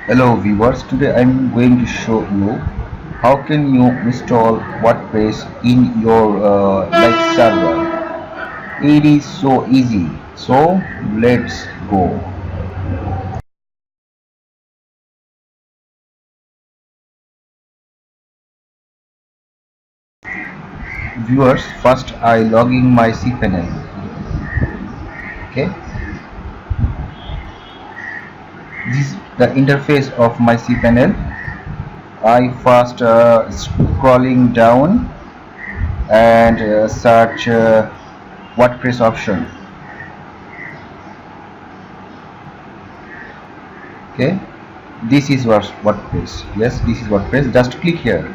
Hello viewers, today I'm going to show you how can you install WordPress in your server. It is so easy. So let's go. Viewers, first I log in my cPanel. Okay, this is the interface of my cPanel. I first scrolling down and search WordPress option. Okay, this is WordPress. Yes, this is WordPress. Just click here.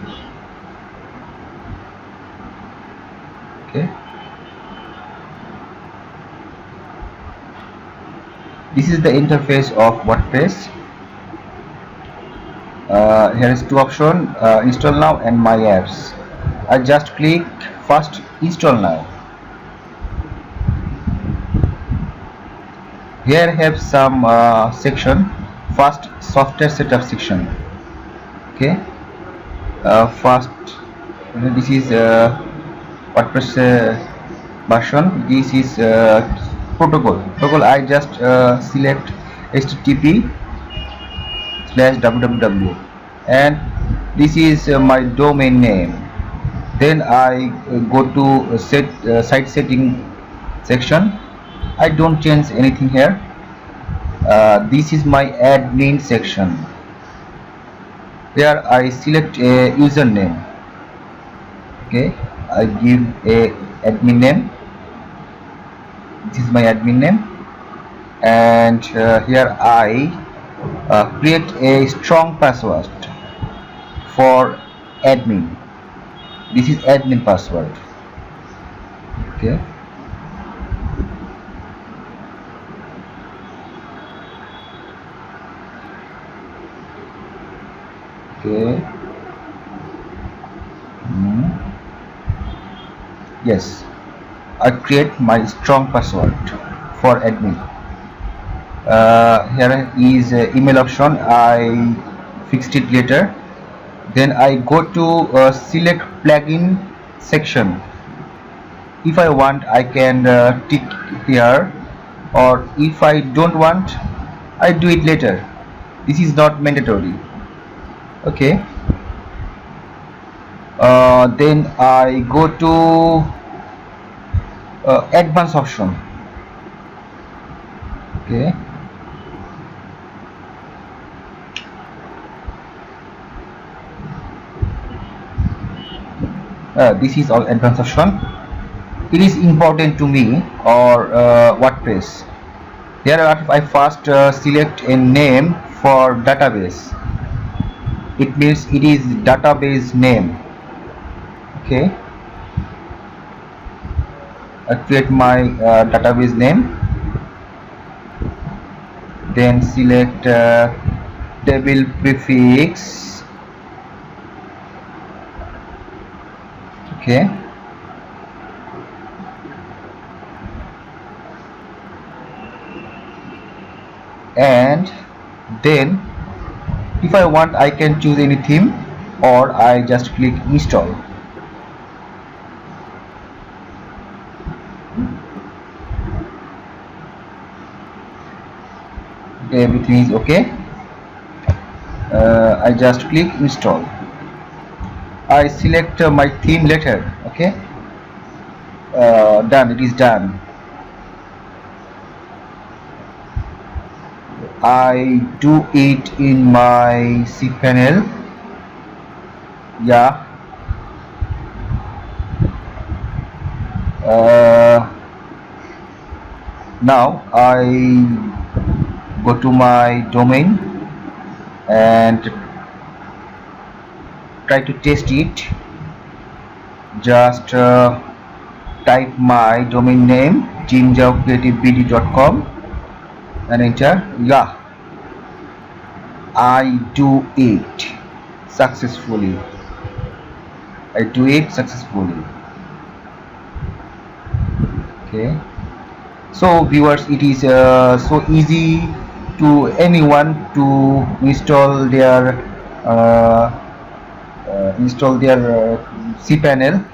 Okay, this is the interface of WordPress. Here is two options, install now and my apps. I just click first install now. Here I have some section. First software setup section. Okay, first this is WordPress version. This is protocol. I just select http/www, and this is my domain name. Then I go to site setting section. I don't change anything here. This is my admin section. Here I select a username. Okay, I give a admin name. This is my admin name, and here I create a strong password for admin. This is admin password. Okay, okay. Yes, I create my strong password for admin. Here is email option. I fixed it later. Then I go to select plugin section. If I want, I can tick here, or if I don't want, I do it later. This is not mandatory. Okay, then I go to advanced option. Okay, this is all advanced option. It is important to me, or WordPress. Here I first select a name for database. It means it is database name. Okay, I create my database name. Then select table prefix. Okay, and then if I want, I can choose any theme, or I just click install. Okay, everything is okay. I just click install. I select my theme later. Okay, done. It is done. I do it in my cPanel. Yeah. Now I go to my domain and try to test it. Just type my domain name jinjaocreativebd.com and enter. Yeah, I do it successfully. I do it successfully. Okay, so viewers, it is so easy to anyone to install their cPanel.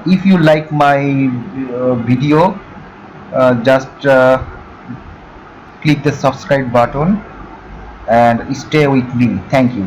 If you like my video, just click the subscribe button and stay with me. Thank you.